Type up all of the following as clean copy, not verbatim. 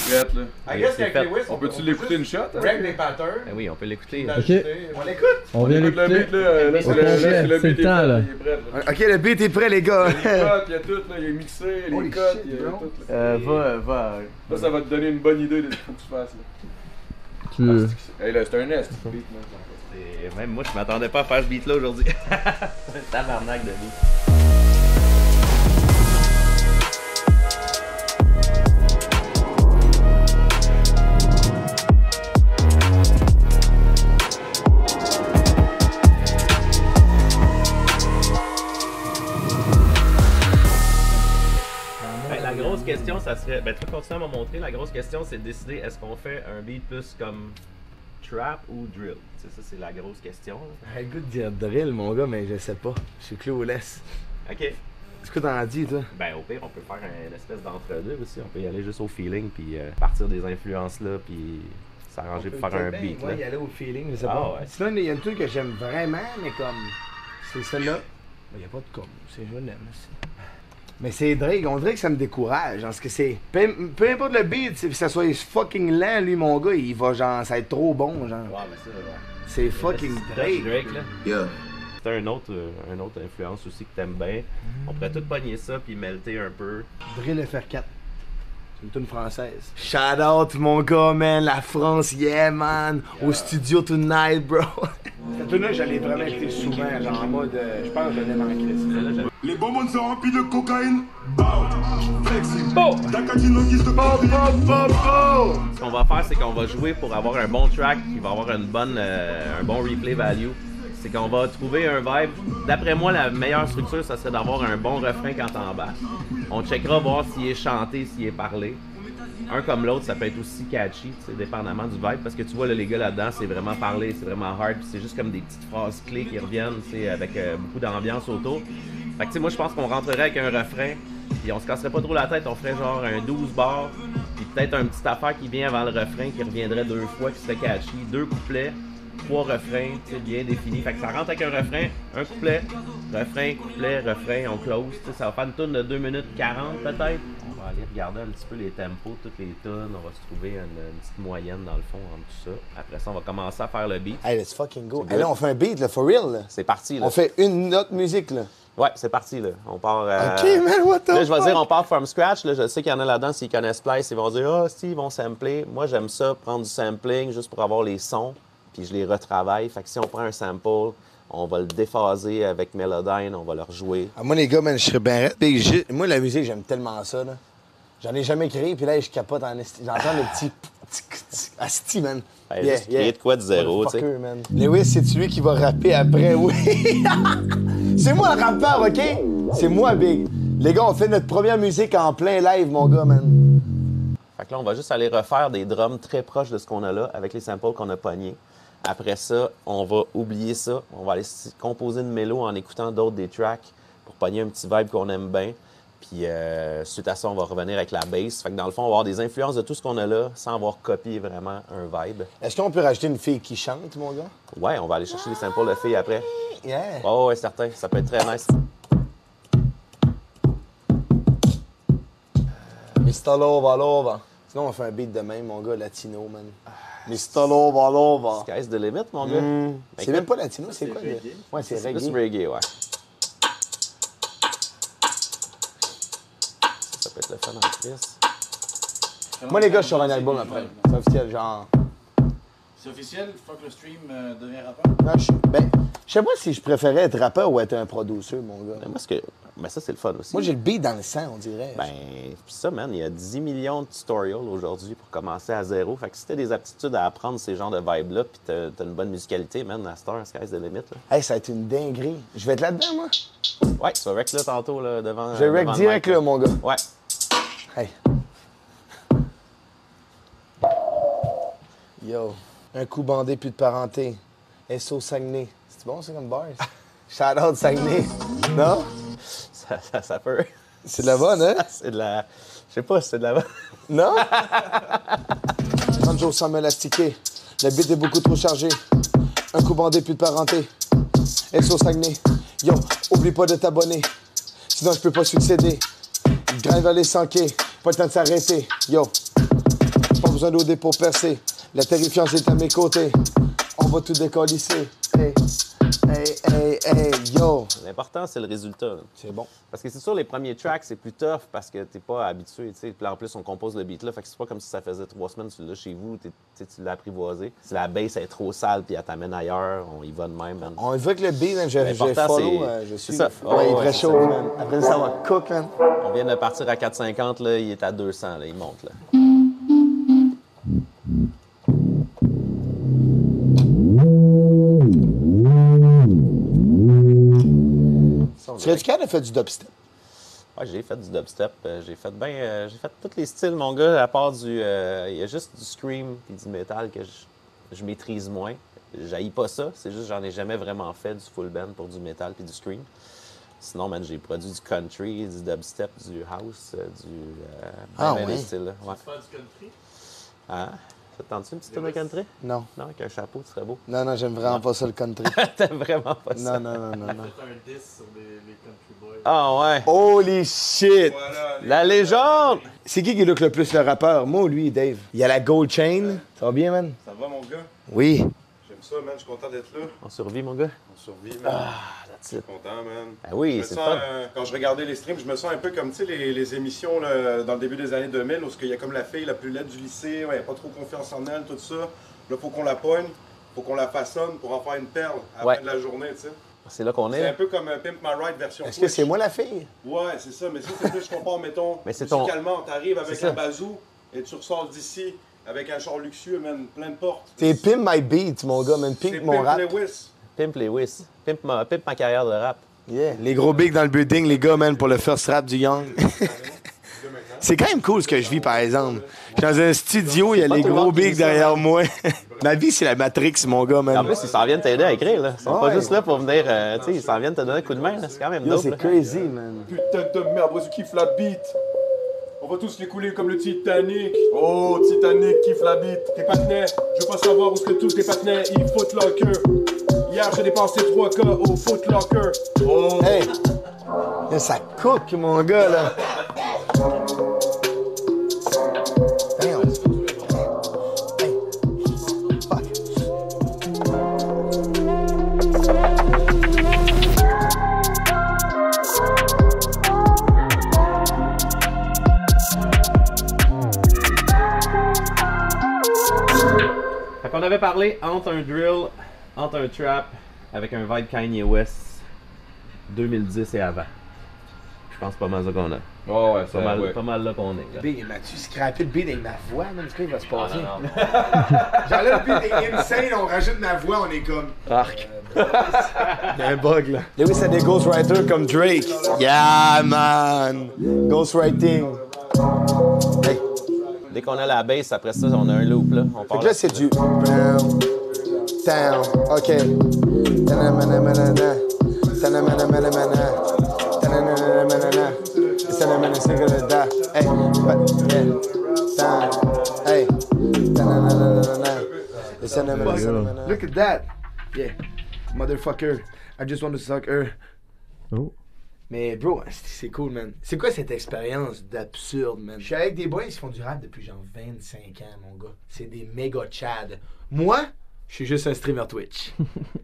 prête, là. I guess qu'avec Lewis, On peut-tu l'écouter une shot? Hein? Break des patterns. Ben oui, on peut l'écouter. Ok. On l'écoute. On vient Écoute le l'écouter. beat, là. Là, Au complet, c'est le beat est temps, prêt, là. il est prêt, là. Ok, le beat est prêt, les gars. Il y a les cotes, il y a tout, là. Il est mixé, les Holy cotes, shit, il y a bro. tout. Là. Va. Là, ça va te donner une bonne idée de ce qu'il faut que tu fasses, là. Tu veux. Hey, là, c'est un nest, ce beat, man. Et même moi, je m'attendais pas à faire ce beat-là aujourd'hui. C'est un tabarnak de beat. La grosse question, ça serait. Ben, tu peux continuer à me montrer. La grosse question, c'est de décider est-ce qu'on fait un beat plus comme trap ou drill. Tu sais, ça, c'est la grosse question. J'ai le goût de dire drill, mon gars, mais je sais pas. Je suis clueless. Ok. Qu'est-ce que t'en as dit, toi? Ben, au pire, on peut faire une espèce d'entre-deux aussi. On peut y aller juste au feeling, puis partir des influences là, puis s'arranger pour faire un beat. Moi, Là. y aller au feeling, je sais Ah, pas. ouais. Sinon, il y a une truc que j'aime vraiment, mais comme. C'est celle-là. Il n'y a pas de comme. C'est je l'aime aussi. Mais c'est Drake, on dirait que ça me décourage. Parce que c'est. Peu importe le beat, que ça soit fucking lent, lui, mon gars, il va genre. Ça va être trop bon, genre. Ouais, mais ça, ouais. C'est fucking Drake. Drake, là. Yeah. C'est un autre influence aussi que t'aimes bien. On pourrait tout pogner ça puis melter un peu. Drill FR4. C'est une tune française. Shout out, mon gars, man. La France, yeah, man. Au studio tonight, bro. Cette tune-là, j'allais vraiment écouter souvent, genre en mode. Je pense que je l'aime en crise. Les bonbons sont remplis de cocaïne. Bow. Flexible. Bon. D'Acadino guise de Bo, bo, bo, bo. Ce qu'on va faire, c'est qu'on va jouer pour avoir un bon track qui va avoir une bonne, un bon replay value. C'est qu'on va trouver un vibe. D'après moi, la meilleure structure, ça serait d'avoir un bon refrain quand t'embarques. On checkera voir s'il est chanté, s'il est parlé. Un comme l'autre, ça peut être aussi catchy, dépendamment du vibe. Parce que tu vois, là, les gars là-dedans, c'est vraiment parlé, c'est vraiment hard. Puis c'est juste comme des petites phrases clés qui reviennent, avec beaucoup d'ambiance autour. Fait que tu sais, moi, je pense qu'on rentrerait avec un refrain. Puis on se casserait pas trop la tête, on ferait genre un 12 bars. Puis peut-être un petit affaire qui vient avant le refrain, qui reviendrait 2 fois, qui serait catchy. 2 couplets. 3 refrains, bien définis. Fait que ça rentre avec un refrain, un couplet, refrain, on close. Ça va faire une tune de 2 minutes 40 peut-être. On va aller regarder un petit peu les tempos, toutes les tunes. On va se trouver une petite moyenne dans le fond entre tout ça. Après ça, on va commencer à faire le beat. Hey, let's fucking go. Hey, là, on fait un beat, là, for real, là. C'est parti, là. On fait une autre musique, là. Ouais, c'est parti, là. On part... OK, man, what the Là, je vais fuck? dire, on part from scratch. Là. Je sais qu'il y en a là-dedans, s'ils connaissent Splice, ils vont dire « Ah, si, ils vont sampler. » Moi, j'aime ça, prendre du sampling juste pour avoir les sons. Puis je les retravaille. Fait que si on prend un sample, on va le déphaser avec Melodyne, on va le rejouer. Ah, moi, les gars, man, je serais bien raide. Moi, la musique, j'aime tellement ça, là. J'en ai jamais créé, puis là, je capote en esti. J'entends le petit... Asti, man. Hey, juste créer de quoi de zéro, tu sais. Motherfucker, man. Lewis, c'est lui qui va rapper après, oui. C'est moi le rappeur, OK? C'est moi, Big. Les gars, on fait notre première musique en plein live, mon gars, man. Fait que là, on va juste aller refaire des drums très proches de ce qu'on a là, avec les samples qu'on a pognés. Après ça, on va oublier ça. On va aller composer une mélo en écoutant d'autres des tracks pour pogner un petit vibe qu'on aime bien. Puis suite à ça, on va revenir avec la bass. Fait que dans le fond, on va avoir des influences de tout ce qu'on a là sans avoir copié vraiment un vibe. Est-ce qu'on peut rajouter une fille qui chante, mon gars? Ouais, on va aller chercher des samples de filles après. Yeah. Oh, ouais, certain. Ça peut être très nice. Mr. Lova Lova. Sinon, on fait un beat de même, mon gars, latino, man. Mr. Lova Lova. Sky's the limit, mon gars. C'est même pas latino, c'est quoi? Ouais, c'est C'est plus reggae. reggae, ouais. Ça peut être le fun en crise. Moi, les gars, je suis sur un album après. C'est officiel, genre. C'est officiel, fuck le stream devient rappeur. Non, je sais pas si je préférais être rappeur ou être un producer, mon gars. Mais moi, ça, c'est le fun aussi. Moi, j'ai le beat dans le sang, on dirait. Ben, pis ça, man, il y a 10 millions de tutorials aujourd'hui pour commencer à zéro. Fait que si t'as des aptitudes à apprendre ces genres de vibes-là, pis t'as une bonne musicalité, man, à Star, Sky's the limit, là. Hey, ça va être une dinguerie. Je vais être là-dedans, moi. Ouais, tu vas rec là tantôt, là, devant. Je vais rec devant le direct, mic, là, mon gars. Ouais. Hey. Yo. Un coup bandé, plus de parenté. SO Saguenay. C'est bon, ça, comme bars? Shout out Saguenay. Non? Ça peut. C'est de la bonne, hein? C'est de la. Je sais pas si c'est de la bonne. Non? Sanjo sans m'élastiquer. Le beat est beaucoup trop chargé. Un coup bandé, plus de parenté. SO Saguenay. Yo, oublie pas de t'abonner. Sinon, je peux pas succéder. Grind vers les 100K. Pas le temps de s'arrêter. Yo. besoin d'OD pour percer. La terrifiance est à mes côtés. On va tout décollisser. Hey, hey, yo. L'important, c'est le résultat. Là. C'est bon. Parce que c'est sûr, les premiers tracks, c'est plus tough parce que t'es pas habitué, tu sais. Puis en plus, on compose le beat là, fait que c'est pas comme si ça faisait 3 semaines que tu l'as chez vous, tu l'as apprivoisé. Si la bass est trop sale puis elle t'amène ailleurs, on y va de même, man. On veut que le beat, man, je L'important, follow, c'est- je suis. c'est ça. Ouais, il est Oh, très ouais, chaud, man. Après ça va cook, man. On vient de partir à 4,50, là, il est à 200, là, il monte, là. Serais-tu capable de faire du dubstep? Ouais, j'ai fait du dubstep, j'ai fait tous les styles, mon gars, à part il y a juste du scream et du metal que je maîtrise moins. J'haïs pas ça, c'est juste que j'en ai jamais vraiment fait du full band pour du metal puis du scream. Sinon, man, j'ai produit du country, du dubstep, du house, Ah, ben ouais. des styles, là. Ouais. Faire du country? Ah, ça te tente-tu une petite tour de country? Non. Non, avec un chapeau, tu serais beau. Non, j'aime vraiment pas ça, le country. T'aimes vraiment pas ça? Non. Faites un 10 sur les country boys. Ah ouais! Holy shit! Voilà. La légende! C'est qui look le plus le rappeur? Moi ou lui, Dave? Il y a la gold chain. Ça va bien, man? Ça va, mon gars? Oui. J'aime ça, man. Je suis content d'être là. On survit, mon gars? On survit, man. That's Je it. suis content, man. Ben oui, Je me c'est sens, fun. quand je regardais les streams, je me sens un peu comme, tu sais, les émissions là, dans le début des années 2000, où il y a comme la fille la plus laide du lycée, ouais, pas trop confiance en elle, tout ça. Là, faut qu'on la poigne, faut qu'on la façonne pour en faire une perle à la Ouais. fin de la journée, tu sais. C'est là qu'on C'est un est. peu comme Pimp My Ride version Est-ce que c'est moi la fille? Ouais, c'est ça, mais ça, c'est plus, je compare, mettons, Mais c'est ton- musicalement, t'arrives avec C'est ça. un bazou et tu ressors d'ici avec un char luxueux, man, plein de portes. T'es pimp my beat, mon gars, man. C'est Pimp mon rap. Lewis. Pimp Lewis. Pimp ma carrière de rap. Yeah. Les gros bigs dans le building, les gars, man, pour le first rap du Young. C'est quand même cool ce que je vis, par exemple. Je suis dans un studio, il y a pas les tout le gros monde qui bigs vit ça, derrière moi. Ma vie, c'est la Matrix, mon gars, En man. plus, ils s'en viennent t'aider à écrire, là. Ils sont pas Ouais. juste là pour venir, tu sais, ils s'en viennent te donner un coup de main, là. C'est quand même Yo, dope, c'est là. crazy, man. Putain de merde, vois-tu kiffe la bite. On va tous les couler comme le Titanic. Oh, Titanic, kiffe la bite. Tes patinets, je veux pas savoir où est-ce que tous tes patinets, ils foutent leur queue. Hier, j'ai dépensé 3K au Footlocker. Oh, Hey! Yo, ça cook, mon gars, là. Damn. Hey. Fuck. Fait qu'on avait parlé entre un drill, entre un trap, avec un vibe Kanye West 2010 et avant. Je pense pas mal ça qu'on a. oh ouais, Pas mal là qu'on est. Là. Big, Mathieu scrappé le beat avec ma voix, man. C'est quoi qui va se passer? non, non. J'enlève le beat est insane, on rajoute ma voix, on est comme. Arc. Il y a un bug, là. Lewis a des ghostwriters comme Drake. Yeah, man. Ghostwriting. Hey. Dès qu'on a la bass, après ça, on a un loop, là. On Fait part que là, c'est du. Down. OK. Ta-na-ma-na-ma-na-na. Ta-na-ma-na-ma-na-ma-na. Ta-na-na-na-na-na-na. Ta-na-ma-na-na-na-na. Hey. Yeah. Down. Hey. Ta-na-na-na-na-na. Ta-na-ma-na-na-na-na. Look at that. Yeah. Motherfucker. I just want to suck her. Oh. Mais bro, c'est cool, man. C'est quoi cette expérience d'absurde, man? Je suis avec des boys qui font du rap depuis genre 25 ans, mon gars. C'est des méga chads. Moi, je suis juste un streamer Twitch.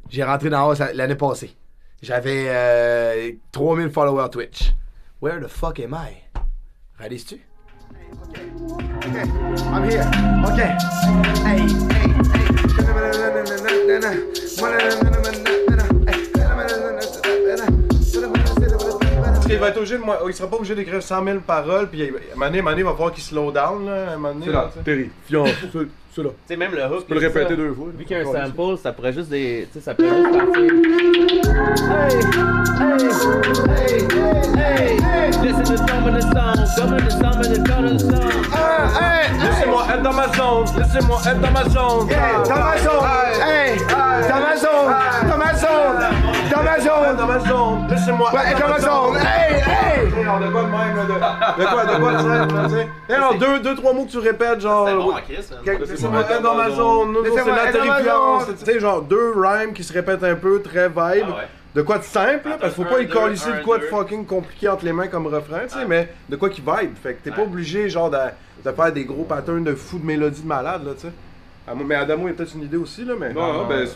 J'ai rentré dans House l'année passée. J'avais 3000 followers Twitch. Where the fuck am I? Réalises-tu? OK. I'm here. OK. Hey, hey, Parce qu'il va être obligé de, il sera pas obligé d'écrire 100 000 paroles, puis à un moment donné, il va falloir qu'il slow down, là, à un moment donné. là, tu sais. terrifiant. C'est là. Tu sais, même le hook. Tu peux le répéter 2 fois. Vu qu'il y a un sample, ça pourrait juste des. Tu sais, ça pourrait juste partir. Hey! Listen to some of the songs, some of the song, and the color of the song. Laissez-moi être dans ma zone, laissez-moi être dans ma zone. Dans ma zone! Hey! Dans ma zone! Dans ma zone! Dans ma zone! Dans ma zone, laissez-moi Ouais, être dans ma zone! Hey! Hey! Alors, de quoi de même, là, de quoi, tu sais? Et alors, deux, trois mots que tu répètes, genre. Chris. Laissez-moi être dans ma zone, nous, c'est Laissez-moi la être dans ma terrifiance. zone. Tu sais, genre 2 rhymes qui se répètent un peu, très vibe. Ah ouais. de quoi de simple, là, parce qu'il faut pas y Attends, coller de quoi de 2. fucking compliqué entre les mains comme refrain, tu sais, mais de quoi qui vibe. Fait que t'es pas obligé, genre, de faire des gros patterns de fou de mélodie de malade, là, tu sais. Mais Adamo, il y a peut-être une idée aussi, là, mais. Non, ben,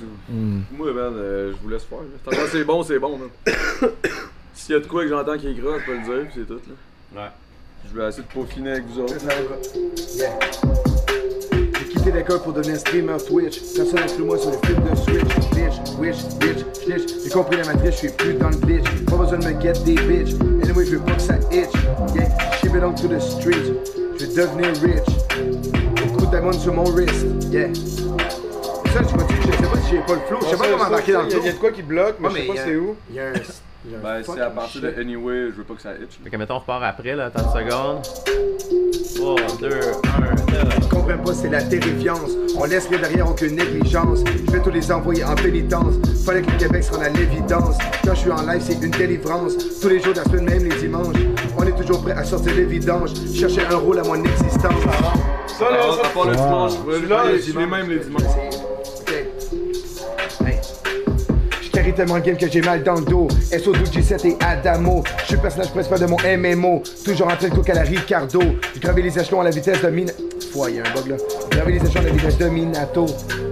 moi, man, je vous laisse faire. Là. Tant que c'est bon, man. S'il y a de quoi que j'entends qui est gras, je peux le dire, puis c'est tout, là. Ouais. Je vais essayer de peaufiner avec vous autres. Yeah. J'ai quitté l'école pour devenir streamer Twitch. Personne n'a cru moi sur les films de Switch. Bitch, snitch. J'ai compris la matrice, je suis plus dans le glitch. Pas besoin de me get des bitch. Anyway, je veux pas que ça itch. Yeah, she belong to the street. Je vais devenir rich. Beaucoup de diamants sur mon wrist. Yeah. Ça, je sais pas si j'ai pas le flow. Je sais pas comment embarquer dans le flow. Il y a de quoi qui bloque, mais je sais pas c'est où. Il y a un. Ben, c'est à partir de Anyway, je veux pas que ça itch. Fait que mettons, on repart après, là, attends une seconde. 3, 2, 1, 9. Je comprends pas, c'est la terrifiance. On laisse les derrière aucune négligence. Je vais tous les envoyer en pénitence. Fallait que le Québec se rende à l'évidence. Quand je suis en live, c'est une délivrance. Tous les jours de la semaine, même les dimanches. On est toujours prêt à sortir les vidanges. Chercher un rôle à mon existence. Ça, là, ça, à part le dimanche, là, c'est les mêmes les dimanches. Je carry tellement le game que j'ai mal dans le dos. SO12, G7 et Adamo. Je suis le personnage principal de mon MMO. Toujours en train de cook à la Ricardo. J'ai gravé les échelons à la vitesse de Minato. Il y a un bug là. J'ai gravé les échelons à la vitesse de Minato.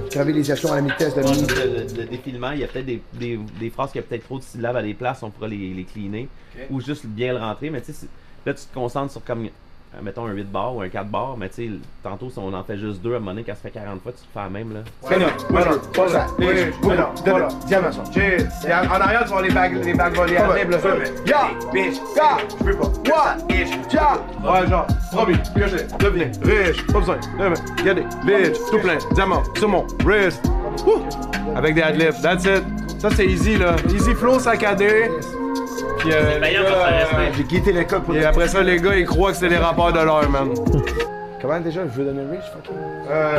J'ai gravé les échelons à la vitesse de Minato. Le défilement, il y a peut-être des phrases qui a peut-être trop de syllabes à des places, on pourra les cleaner. Okay. Ou juste bien le rentrer, mais tu sais, là tu te concentres sur comme, mettons un 8 bar ou un 4 bar, mais tu sais, tantôt si on en fait juste 2 à un moment donné, quand ça fait 40 fois, tu te fais la même là. Pas ça. Voilà. Diamant. En arrière, tu vas les bagues volées à la là. Ya, bitch, ya, je peux pas. What, bitch, ya. Ouais, genre, promis, que je devenir riche, pas besoin de me garder, bitch, tout plein, diamant sur mon wrist. Avec des adlibs, that's it. Ça, c'est easy, là. Easy flow saccadé. Puis, j'ai quitté l'école pour. Et après ça, les gars, ils croient que c'est les rapports de l'heure, man. Comment déjà je veux devenir rich, fucking?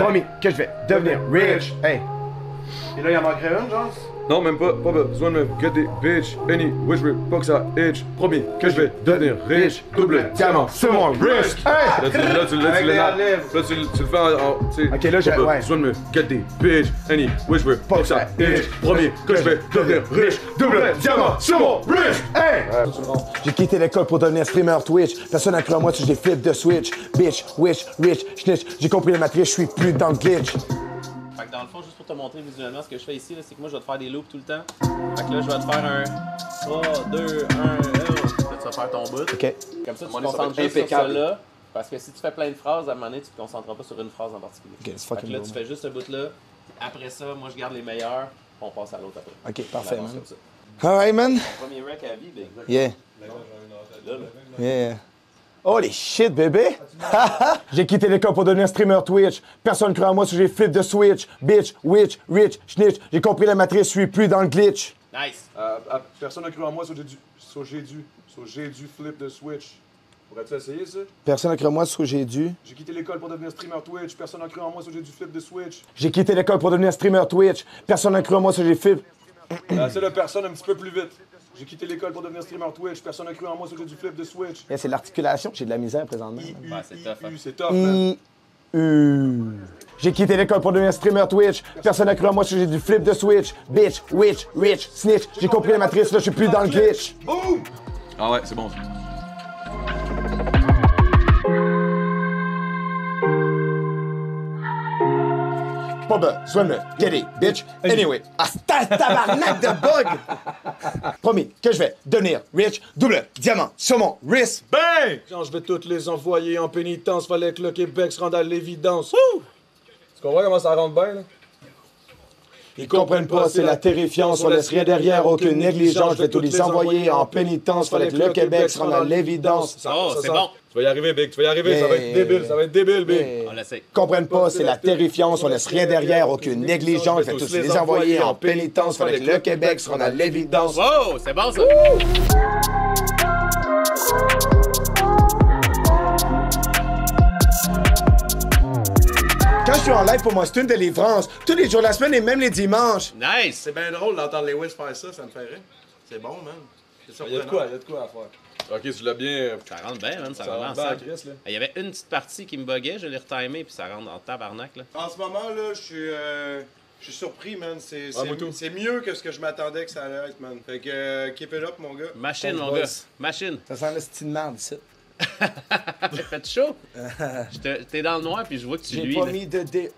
Promis que je vais devenir rich. Hey. Et là, il en manquerait une, genre? Non, même pas besoin de me gutter, bitch. Anyway, je veux pas que ça itch. Promis que je vais devenir riche. Double diamant sur mon wrist. Là, tu le fais en. Ok, là, j'ai. Ouais. Besoin de me gutter, bitch. Anyway, je veux pas que ça itch. Promis que je vais devenir riche. Double diamant sur mon wrist. Hey! J'ai quitté l'école pour devenir streamer Twitch. Personne n'a cru en moi si j'ai flip de Switch. Bitch, wish, rich, snitch. J'ai compris la matrice, je suis plus dans le glitch. Fait que dans le fond, juste pour te montrer visuellement ce que je fais ici, c'est que moi je vais te faire des loops tout le temps. Fait que là, je vais te faire un 3, 2, 1, 1. Là, tu vas faire ton bout. Ok. Comme ça, tu te concentres juste sur ça là. Parce que si tu fais plein de phrases, à un moment donné, tu te concentreras pas sur une phrase en particulier. Ok, c'est fait fucking que là, bon, tu fais juste ce bout-là. Après ça, moi je garde les meilleurs. On passe à l'autre après. Ok, parfait, man. Comme ça. Alright, man. Premier rec à vie, big. Yeah. Yeah. Holy shit, bébé! J'ai quitté l'école pour devenir streamer Twitch. Personne ne croit en moi si j'ai flip de Switch. Bitch, witch, rich, snitch. J'ai compris la matrice, je suis plus dans le glitch. Nice! Personne n'a cru en moi, j'ai dû flip de Switch. Pourrais-tu essayer ça? Personne n'a cru en moi si j'ai dû. J'ai quitté l'école pour devenir streamer Twitch. Personne n'a cru en moi, j'ai dû flip de Switch. J'ai quitté l'école pour devenir streamer Twitch. Personne n'a cru en moi si j'ai flip. C'est la personne un petit peu plus vite. J'ai quitté l'école pour devenir streamer Twitch. Personne n'a cru en moi, j'ai dû flip de Switch. Yeah, c'est l'articulation, j'ai de la misère présentement. C'est tough, hein. C'est tough, man. J'ai quitté l'école pour devenir streamer Twitch. Personne n'a cru en moi si j'ai du flip de Switch. Bitch, witch, rich, snitch. J'ai compris la matrice, là je suis plus dans le glitch. Boom! Ah ouais, c'est bon. Pas besoin de me get it, bitch. Anyway. Ah, c'est tabarnak de bug! Promis que je vais devenir rich. Double diamant sur mon wrist. Bang! Genre, je vais toutes les envoyer en pénitence. Fallait que le Québec se rende à l'évidence. Tu comprends comment ça rentre bien, là? Ils comprennent pas, c'est la terrifiance. On laisse rien derrière, aucune négligence. Je vais tous les envoyer en pénitence. Fallait que le Québec se rende à l'évidence. Oh, c'est bon! Tu vas y arriver, Big. Tu vas y arriver. Ça va être débile, Big. On l'essaie. Comprennent pas, c'est la terrifiance. On laisse rien derrière, aucune négligence. Je vais tous les envoyer en pénitence. Fallait que le Québec se rende à l'évidence. Wow, c'est bon ça! Quand je suis en live, pour moi, c'est une délivrance. Tous les jours de la semaine et même les dimanches. Nice! C'est bien drôle d'entendre Lewis faire ça, ça me fait rire. C'est bon, man. Il y a de quoi à faire. Ok, tu l'as bien. Ça rentre bien, man. Ça Ça rentre rentre bien à ensemble. Chris, là. Il y avait une petite partie qui me buguait, je l'ai retimé, puis ça rentre en tabarnak, là. En ce moment, là, je suis Je suis surpris, man. C'est moi tout. c'est mieux que ce que je m'attendais que ça allait être, man. Fait que keep it up, mon gars. Machine, Bon mon boss. gars. Machine. Ça sent le style de merde ici. Fait chaud? T'es dans le noir, puis je vois que tu J'ai luis. pas là. mis de déo.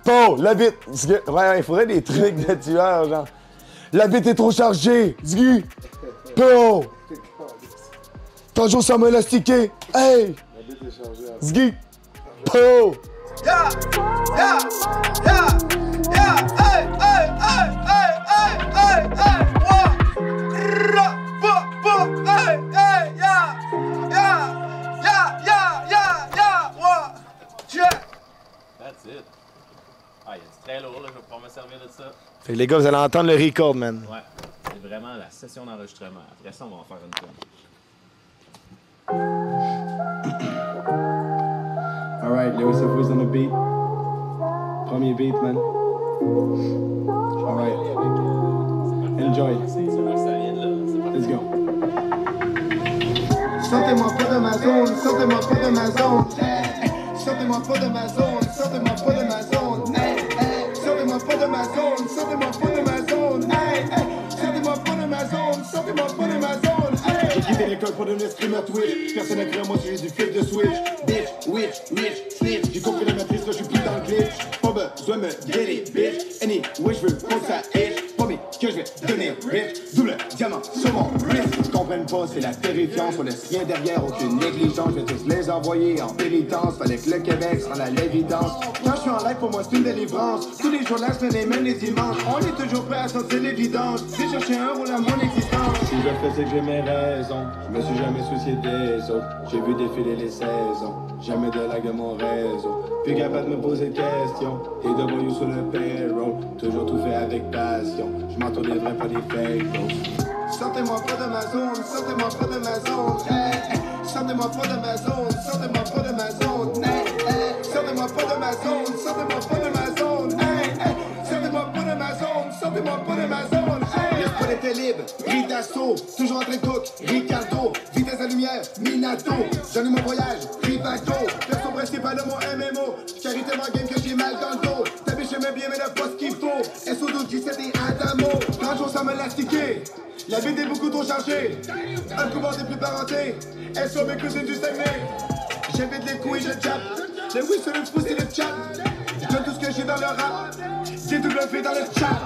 Po, la bite. Ouais, il faudrait des trucs de tueur, genre. La bite est trop chargée. Zgui. Po. Toujours ça m'a élastiqué. Hey. Zgui. Po. Yeah, yeah, yeah, yeah, hey, hey, hey, hey, hey, hey, hey, wow. Hey, hey, yeah, yeah, yeah, yeah, yeah, yeah, wow. Check. That's it. Ah, il y a du très lourd, là. Je vais pouvoir me servir de ça. Fait que les gars, vous allez entendre le record, man. Ouais. C'est vraiment la session d'enregistrement. Après ça, on va en faire une tonne. Alright, Lewis Who's on the beat. Premier beat, man. Alright. Enjoy. Let's go. Sortez-moi pas de ma zone, sortez-moi pas de ma zone. Sortez-moi pas de ma zone, sortez-moi pas de ma zone. Sortez-moi pas de ma zone, sortez-moi pas de ma zone. Sortez-moi pas de ma zone, sortez-moi pas de ma zone. J'ai quitté l'école pour devenir streamer Twitch. Personne n'a cru à moi, j'ai du flip de switch. Bitch, witch, snitch. J'ai compris la matrice, là je suis plus dans le glitch. Pas besoin de me get it, bitch. Anyway, je veux qu'on ça itch. Promis que je vais devenir rich. Double diamant sur mon wrist. Ils comprennent pas, c'est la terrifiance. On laisse rien derrière, aucune négligence. Je vais tous les envoyer en pénitence. Fallait que le Québec se rende à l'évidence. Quand je suis en live, pour moi c'est une délivrance. Tous les jours la semaine et même les dimanches. On est toujours prêt à sortir l'évidence. J'ai cherché un rôle à mon existence. Si je fais, c'est que j'ai mes raisons. Je me suis jamais soucié des autres. J'ai vu défiler les saisons. Jamais de lag de mon réseau. Plus capable de me poser de questions. Et de voyous sur le payroll. Toujours tout fait avec passion. Je m'entoure des vrais, pas des fake, bro. Sortez-moi pas de ma zone, sortez-moi pas de ma zone. Sortez-moi pas de ma zone, sortez-moi pas de ma zone. Sortez-moi pas de ma zone, sortez-moi pas de ma zone. Sortez-moi pas de ma zone, sortez-moi pas de ma zone. L'espoir était libre, pris d'assaut. Toujours en train de cook, Ricardo. Vitesse à lumière, Minato. J'en ai mon voyage, Rivato. Perso principal de mon MMO. J'carry tellement game que j'ai mal dans le dos. Ta biche aimait bien, mais n'a pas ce qu'il faut. SO12, 17 et Adamo. Quand jour ça me l'a stické. La vie est beaucoup trop chargée. Un pouvoir des plus parentés. SO mes cousines du Saguenay. J'invite les couilles, je jappe. Le oui sur le fou, c'est le chat. Je donne tout ce que j'ai dans le rap. J'ai double fait dans le chat.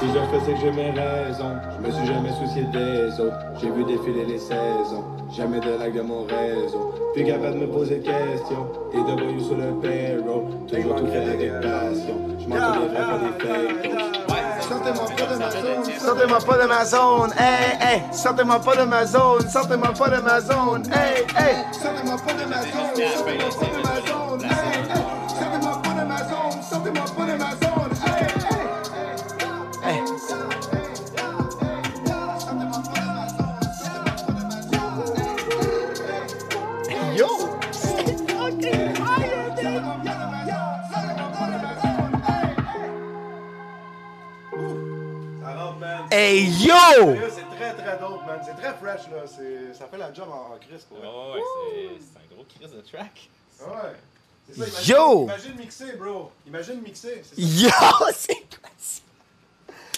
Si je fais, c'est que j'ai mes raisons. Je me suis jamais soucié des autres. J'ai vu défiler les saisons. Jamais de lag de mon réseau. Plus capable de me poser de questions. Et de voyous sur le payroll. Toujours tout fait avec passion. Je m'entends des vrais, pas des fake. Sortez-moi pas de ma zone, Sortez-moi pas de ma zone. Hey, hey. Sortez-moi pas de ma zone. Sortez-moi pas de ma zone. Hey, hey. sortez-moi pas de ma zone, sortez-moi pas de ma zone. Sortez-moi pas de ma zone, sortez-moi pas de ma zone. Hey. Yo. Ça rentre, man. Hey, yo. C'est très très dope, man. C'est très fresh, là. Ça fait la job en crise, pour vrai. Ouais, c'est un gros crise de track. Ouais. C'est ça, Yo. Imagine mixer, bro. Imagine mixer. Yo, c'est quoi ça?